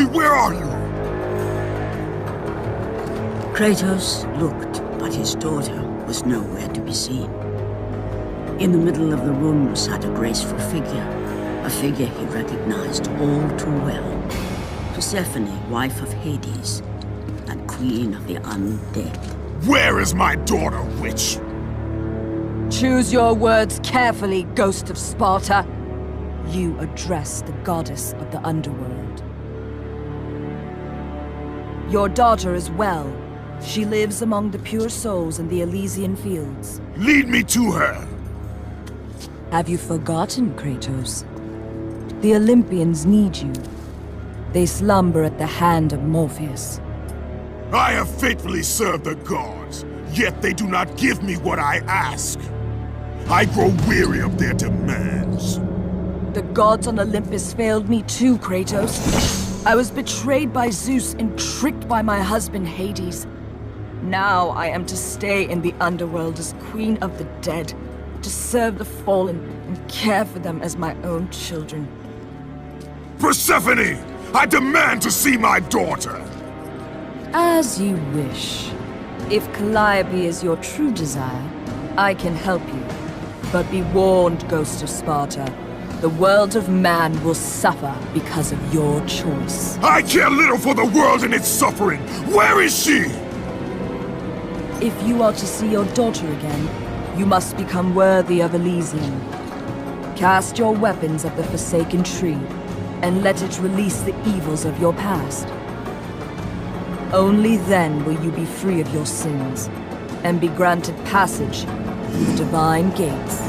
Calliope, where are you? Kratos looked, but his daughter was nowhere to be seen. In the middle of the room sat a graceful figure, a figure he recognized all too well. Persephone, wife of Hades, and queen of the undead. Where is my daughter, witch? Choose your words carefully, Ghost of Sparta. You address the goddess of the underworld. Your daughter is well. She lives among the pure souls in the Elysian fields. Lead me to her! Have you forgotten, Kratos? The Olympians need you. They slumber at the hand of Morpheus. I have faithfully served the gods, yet they do not give me what I ask. I grow weary of their demands. The gods on Olympus failed me too, Kratos. I was betrayed by Zeus and tricked by my husband Hades. Now I am to stay in the underworld as queen of the dead, to serve the fallen and care for them as my own children. Persephone! I demand to see my daughter! As you wish. If Calliope is your true desire, I can help you. But be warned, Ghost of Sparta. The world of man will suffer because of your choice. I care little for the world and its suffering! Where is she? If you are to see your daughter again, you must become worthy of Elysium. Cast your weapons at the Forsaken Tree, and let it release the evils of your past. Only then will you be free of your sins, and be granted passage through the divine gates.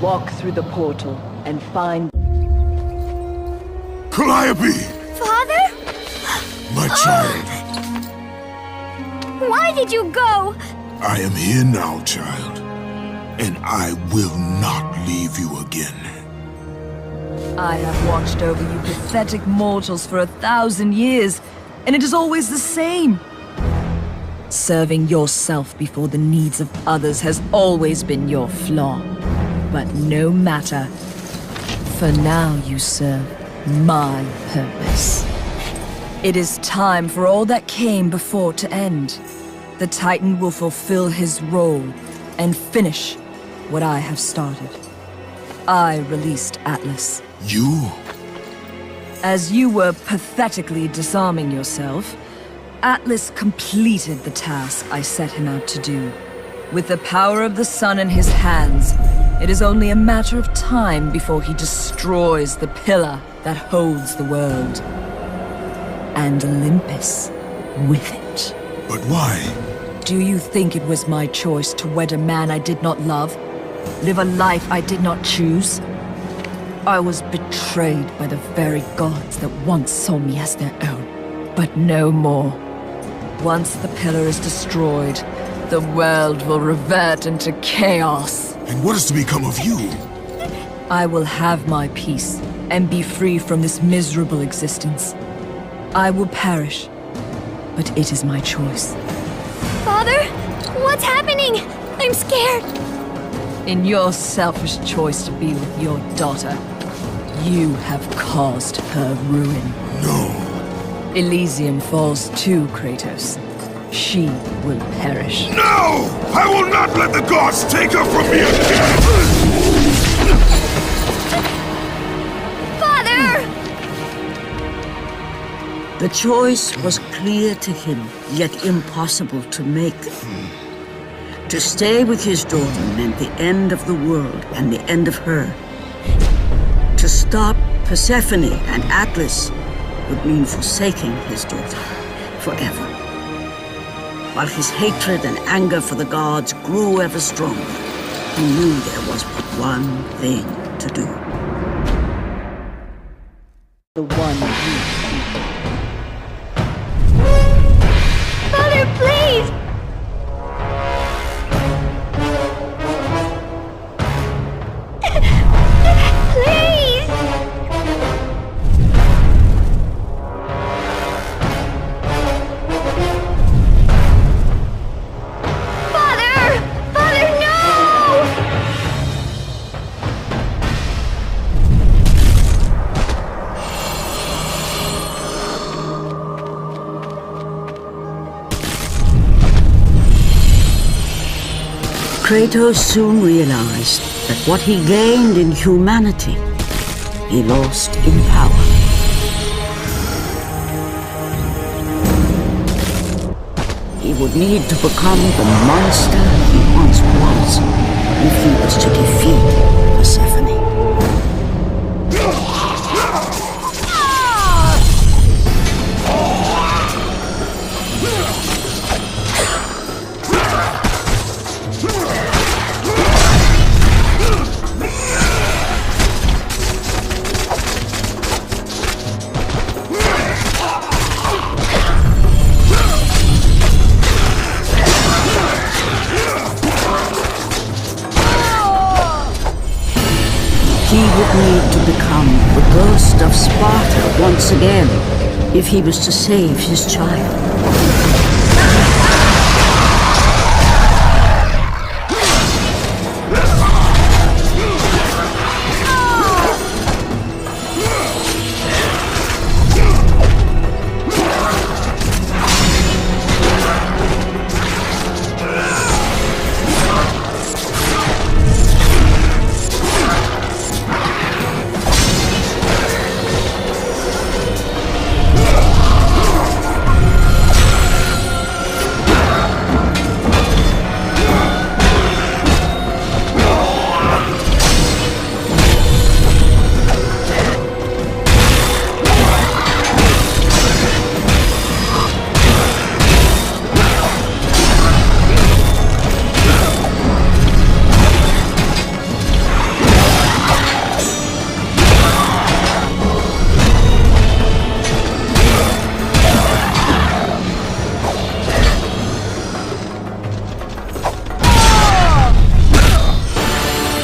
Walk through the portal and find... Calliope! Father? My child. Why did you go? I am here now, child. And I will not leave you again. I have watched over you pathetic mortals for 1,000 years, and it is always the same. Serving yourself before the needs of others has always been your flaw. But no matter. For now you serve my purpose. It is time for all that came before to end. The Titan will fulfill his role and finish what I have started. I released Atlas. You? As you were pathetically disarming yourself, Atlas completed the task I set him out to do. With the power of the sun in his hands, it is only a matter of time before he destroys the pillar that holds the world. And Olympus with it. But why? Do you think it was my choice to wed a man I did not love? Live a life I did not choose? I was betrayed by the very gods that once saw me as their own. But no more. Once the pillar is destroyed, the world will revert into chaos. And what is to become of you? I will have my peace and be free from this miserable existence. I will perish, but it is my choice. Father? What's happening? I'm scared. In your selfish choice to be with your daughter, you have caused her ruin. No. Elysium falls too, Kratos. She will perish. No! I will not let the gods take her from me again! Father! The choice was clear to him, yet impossible to make. To stay with his daughter meant the end of the world and the end of her. To stop Persephone and Atlas would mean forsaking his daughter forever. While his hatred and anger for the gods grew ever stronger, he knew there was but one thing to do. The one Father, please! Please! Father! Father, no! Kratos soon realized that what he gained in humanity, he lost in power. He would need to become the monster he once was if he was to defeat Persephone. He would need to become the ghost of Sparta once again if he was to save his child.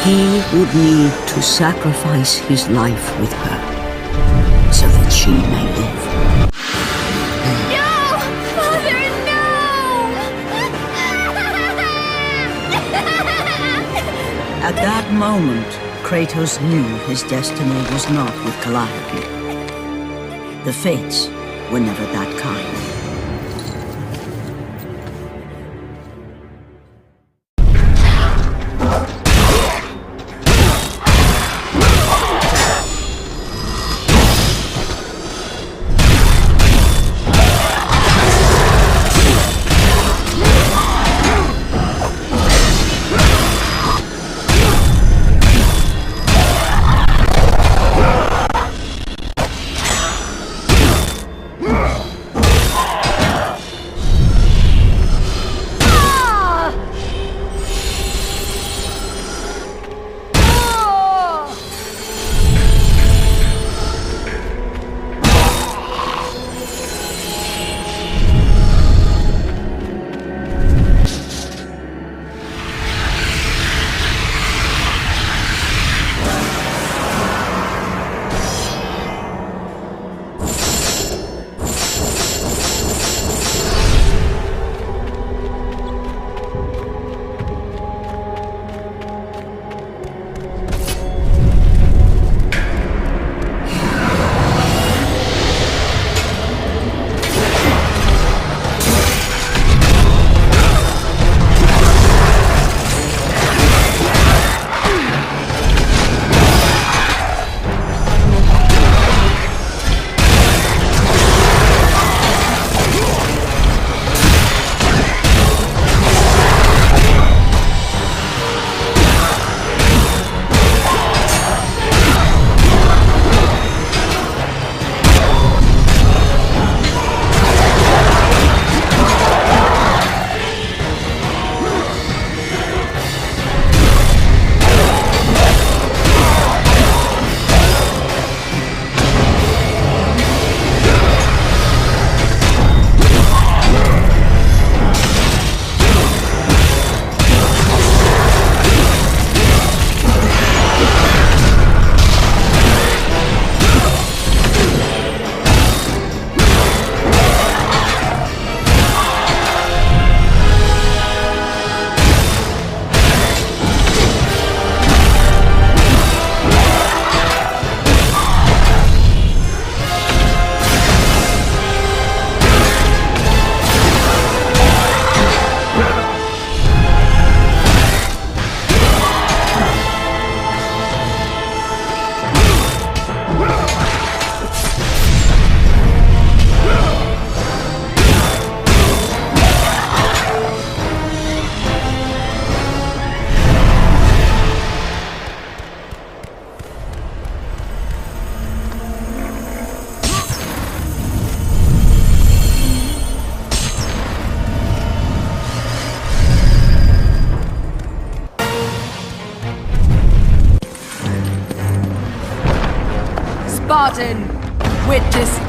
He would need to sacrifice his life with her so that she may live. No! Father, no! At that moment, Kratos knew his destiny was not with Calliope. The fates were never that kind.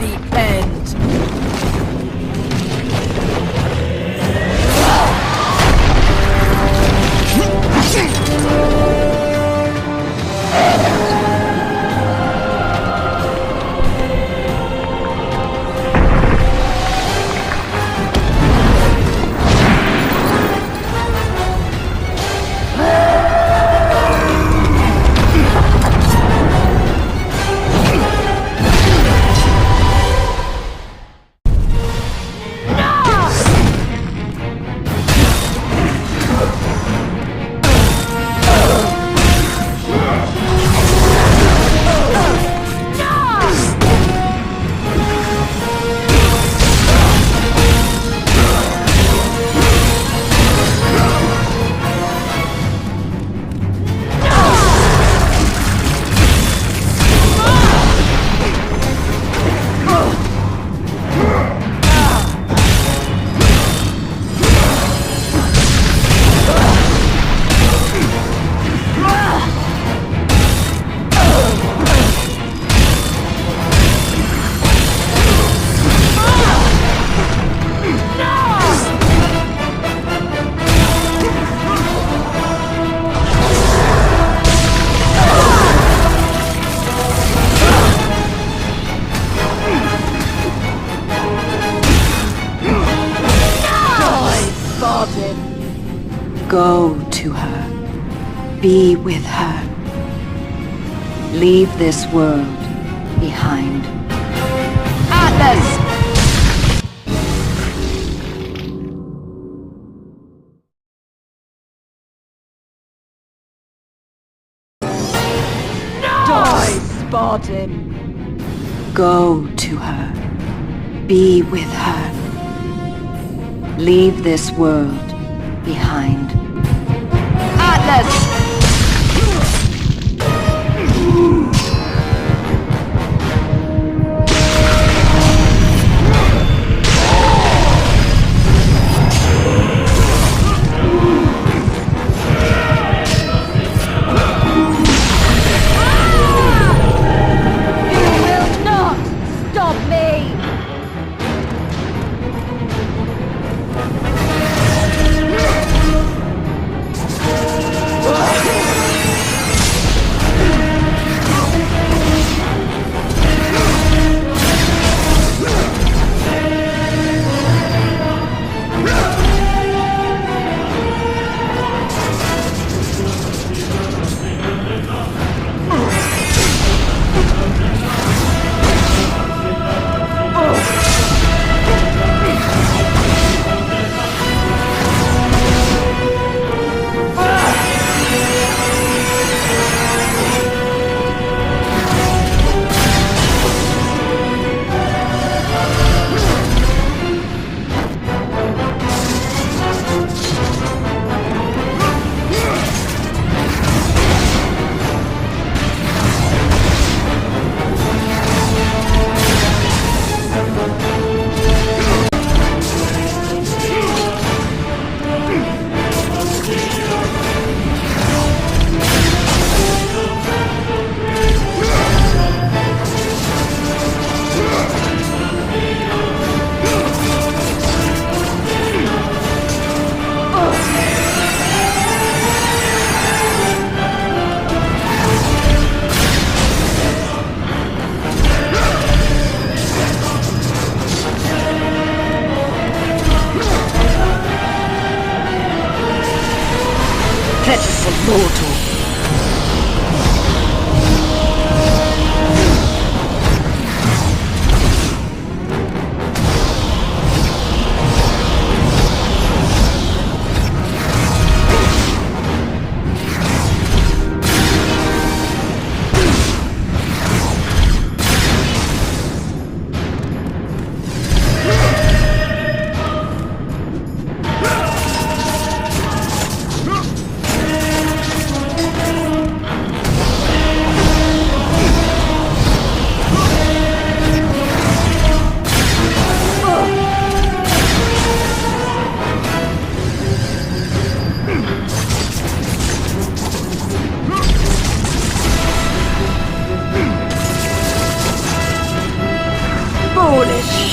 the end. Go to her. Be with her. Leave this world behind. Atlas! Die, Spartan! Go to her. Be with her. Leave this world behind. Atlas! Pitiful mortal.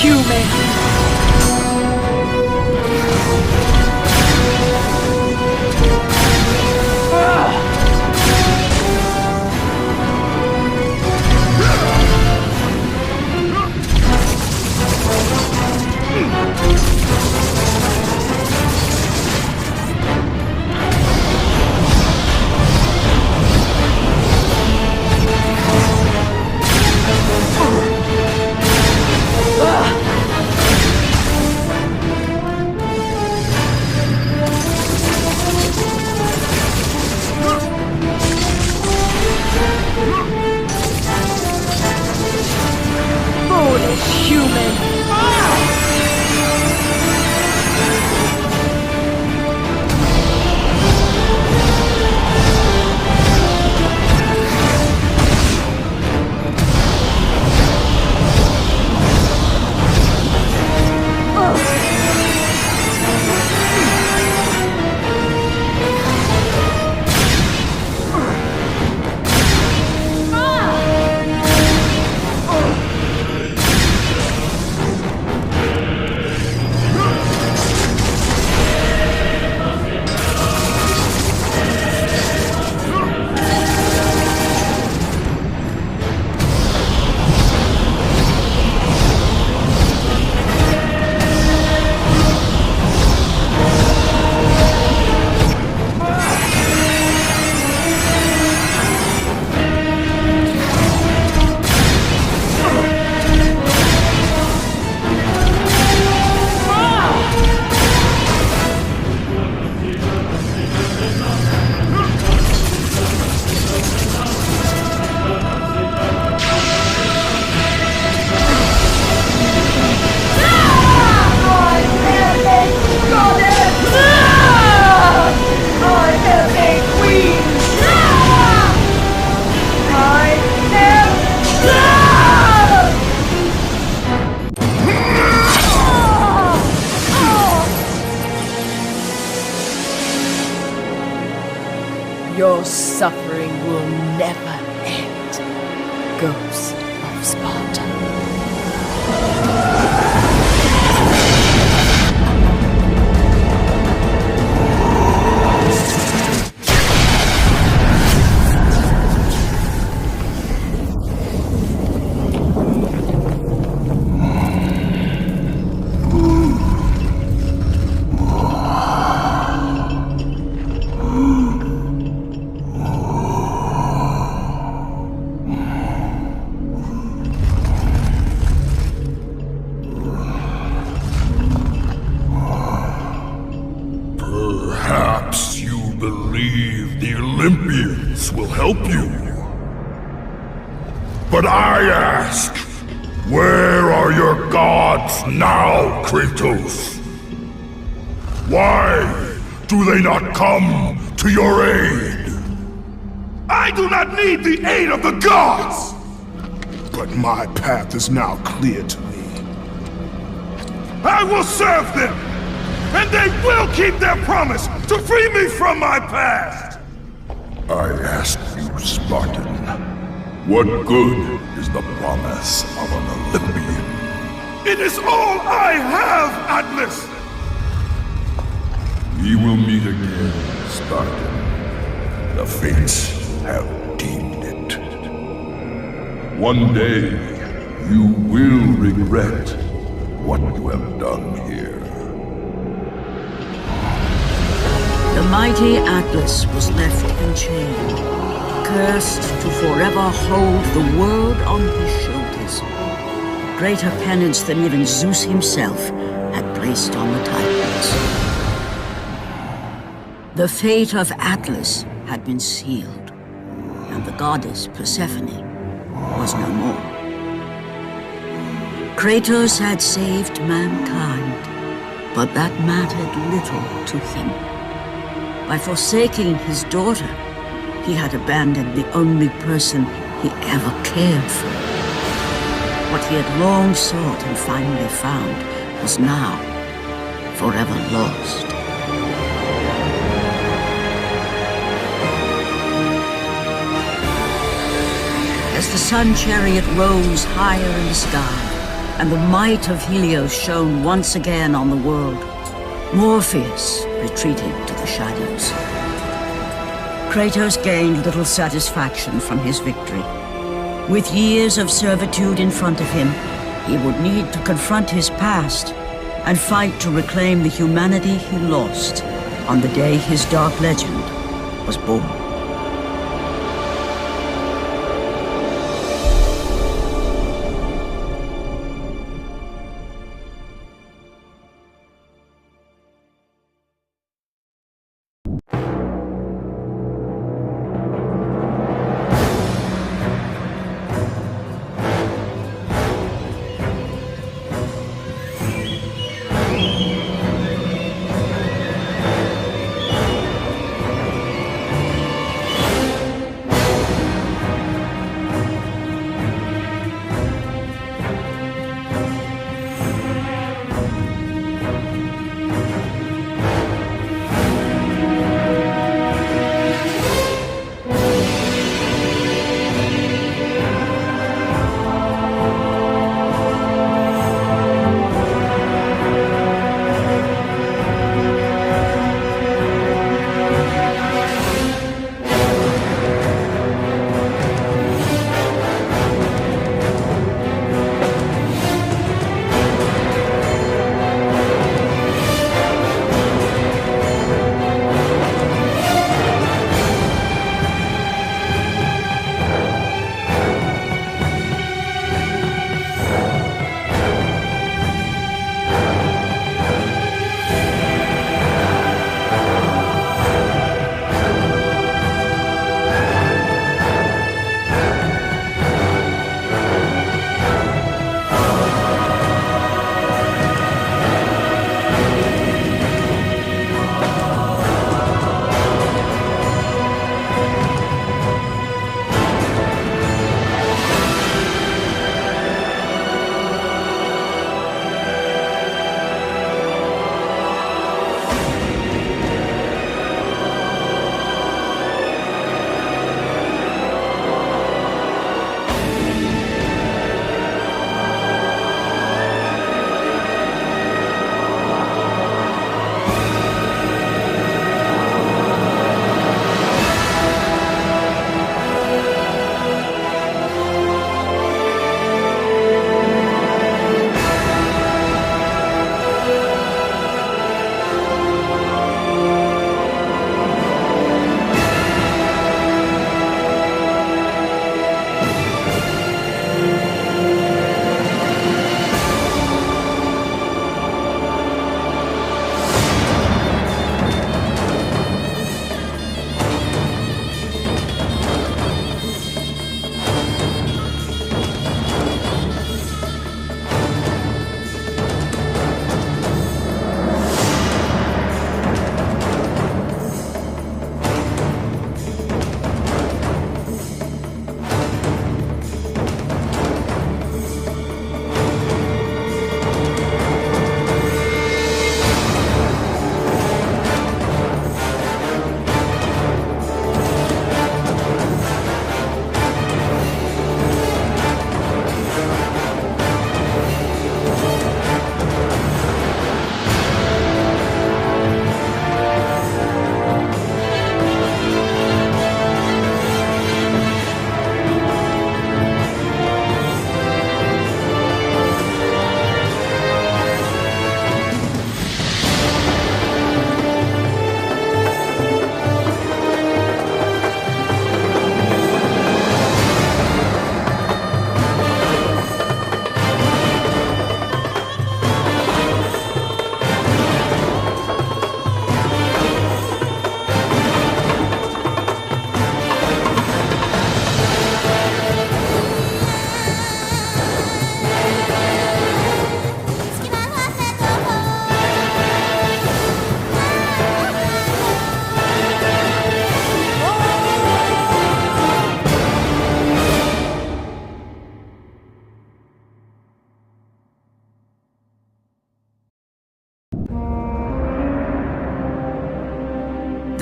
human! Foolish human! Your suffering will never end, Ghost of Sparta. Perhaps you believe the Olympians will help you. But I ask, where are your gods now, Kratos? Why do they not come to your aid? I do not need the aid of the gods! But my path is now clear to me. I will serve them! And they will keep their promise to free me from my past! I ask you, Spartan, what good is the promise of an Olympian? It is all I have, Atlas! We will meet again, Spartan. The fates have deemed it. One day, you will regret what you have done here. The mighty Atlas was left enchained, cursed to forever hold the world on his shoulders. Greater penance than even Zeus himself had placed on the Titans. The fate of Atlas had been sealed, and the goddess Persephone was no more. Kratos had saved mankind, but that mattered little to him. By forsaking his daughter, he had abandoned the only person he ever cared for. What he had long sought and finally found was now forever lost. As the sun chariot rose higher in the sky, and the might of Helios shone once again on the world, Morpheus retreated to the shadows. Kratos gained little satisfaction from his victory. With years of servitude in front of him, he would need to confront his past and fight to reclaim the humanity he lost on the day his dark legend was born.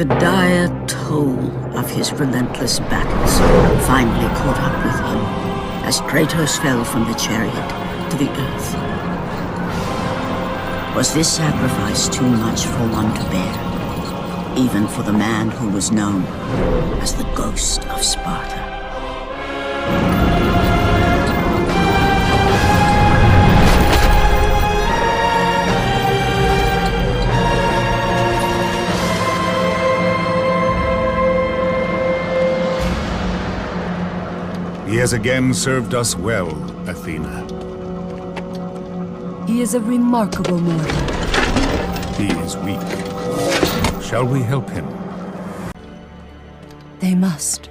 The dire toll of his relentless battles finally caught up with him as Kratos fell from the chariot to the earth. Was this sacrifice too much for one to bear, even for the man who was known as the Ghost of Sparta? He has again served us well, Athena. He is a remarkable mortal. He is weak. Shall we help him? They must.